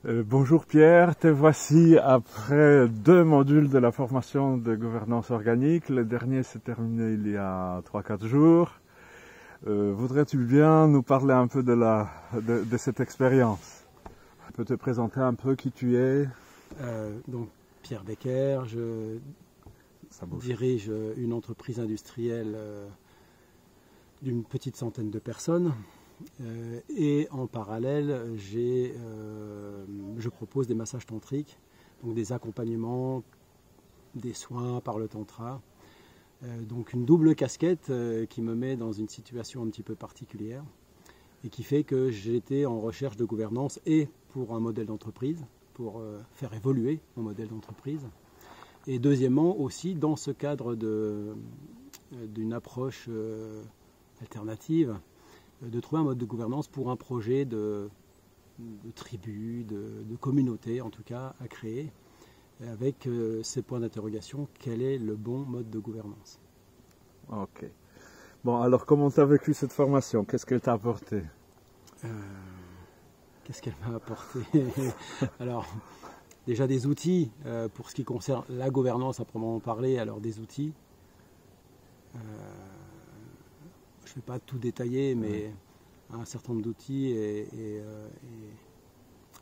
Bonjour Pierre, te voici après 2 modules de la formation de gouvernance organique. Le dernier s'est terminé il y a 3-4 jours. Voudrais-tu bien nous parler un peu de cette expérience? Tu peux te présenter un peu qui tu es? Donc Pierre Becker, je dirige une entreprise industrielle d'une petite centaine de personnes. Et en parallèle, je propose des massages tantriques, donc des accompagnements, des soins par le tantra. Donc une double casquette qui me met dans une situation un petit peu particulière et qui fait que j'étais en recherche de gouvernance et pour un modèle d'entreprise, pour faire évoluer mon modèle d'entreprise. Et deuxièmement aussi dans ce cadre d'une approche alternative, de trouver un mode de gouvernance pour un projet de tribu, de communauté en tout cas à créer, avec ces points d'interrogation, quel est le bon mode de gouvernance? Ok. Bon, alors comment tu as vécu cette formation? Qu'est-ce qu'elle t'a apporté? Qu'est-ce qu'elle m'a apporté? Alors, déjà des outils, pour ce qui concerne la gouvernance à proprement parler, alors des outils. Je ne vais pas tout détailler, mais un certain nombre d'outils et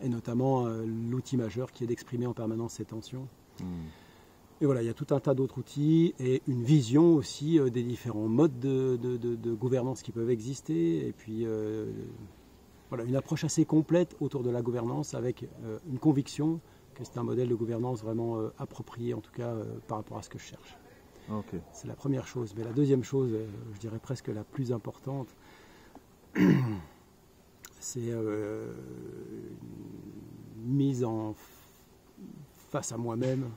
notamment l'outil majeur qui est d'exprimer en permanence ces tensions. Et voilà, il y a tout un tas d'autres outils et une vision aussi des différents modes de gouvernance qui peuvent exister. Et puis, voilà, une approche assez complète autour de la gouvernance avec une conviction que c'est un modèle de gouvernance vraiment approprié, en tout cas par rapport à ce que je cherche. Okay. C'est la première chose. Mais la deuxième chose, je dirais presque la plus importante, c'est une mise en face à moi-même,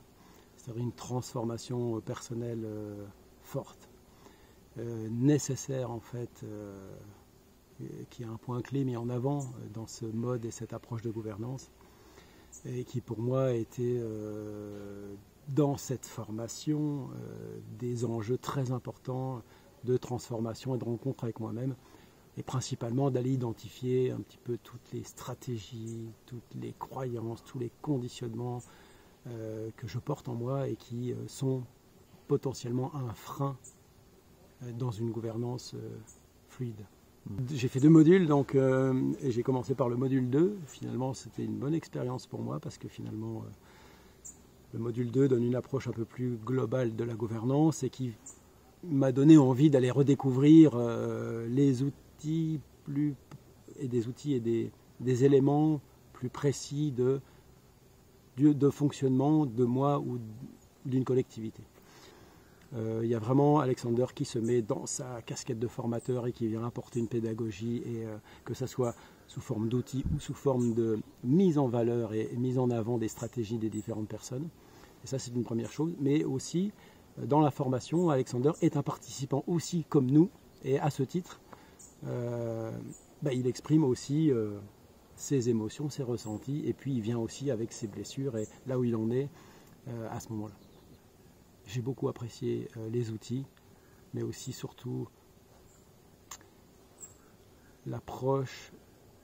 c'est-à-dire une transformation personnelle forte, nécessaire en fait, qui est un point clé mis en avant dans ce mode et cette approche de gouvernance, et qui pour moi a été dans cette formation des enjeux très importants de transformation et de rencontre avec moi-même, et principalement d'aller identifier un petit peu toutes les stratégies, toutes les croyances, tous les conditionnements que je porte en moi et qui sont potentiellement un frein dans une gouvernance fluide. J'ai fait 2 modules, donc, et j'ai commencé par le module 2. Finalement, c'était une bonne expérience pour moi parce que finalement, le module 2 donne une approche un peu plus globale de la gouvernance et qui m'a donné envie d'aller redécouvrir les outils et des éléments plus précis de fonctionnement de moi ou d'une collectivité. Il y a vraiment Alexander qui se met dans sa casquette de formateur et qui vient apporter une pédagogie, et que ce soit sous forme d'outils ou sous forme de mise en valeur et mise en avant des stratégies des différentes personnes. Et ça, c'est une première chose. Mais aussi, dans la formation, Alexander est un participant aussi comme nous, et à ce titre, il exprime aussi ses émotions, ses ressentis, et puis il vient aussi avec ses blessures et là où il en est à ce moment-là. J'ai beaucoup apprécié les outils, mais aussi surtout l'approche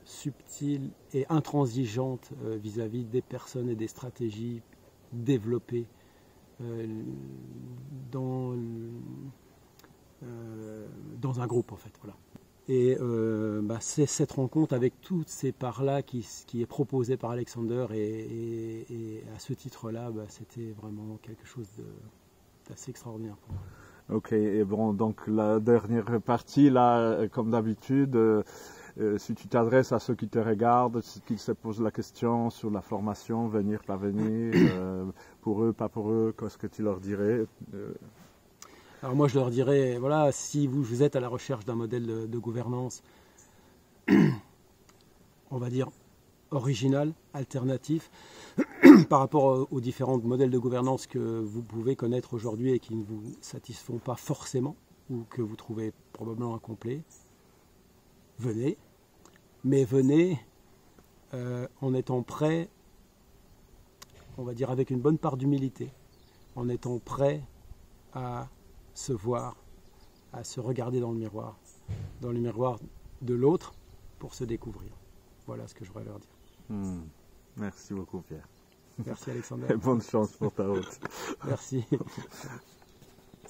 subtile et intransigeante vis-à-vis des personnes et des stratégies développées dans un groupe en fait. Voilà. Et c'est cette rencontre avec toutes ces parts-là qui est proposée par Alexander, et à ce titre-là, c'était vraiment quelque chose d'assez extraordinaire pour moi. Ok, et bon, donc la dernière partie, là, comme d'habitude, si tu t'adresses à ceux qui te regardent, qui se posent la question sur la formation, venir, pas venir, pour eux, pas pour eux, qu'est-ce que tu leur dirais? Alors moi je leur dirais, voilà, si vous êtes à la recherche d'un modèle de gouvernance, on va dire original, alternatif, par rapport aux différents modèles de gouvernance que vous pouvez connaître aujourd'hui et qui ne vous satisfont pas forcément, ou que vous trouvez probablement incomplets, venez, mais venez en étant prêt, on va dire avec une bonne part d'humilité, en étant prêt à se voir, à se regarder dans le miroir de l'autre pour se découvrir. Voilà ce que je voudrais leur dire. Merci beaucoup, Pierre. Merci Alexander. Et bonne chance pour ta route. Merci.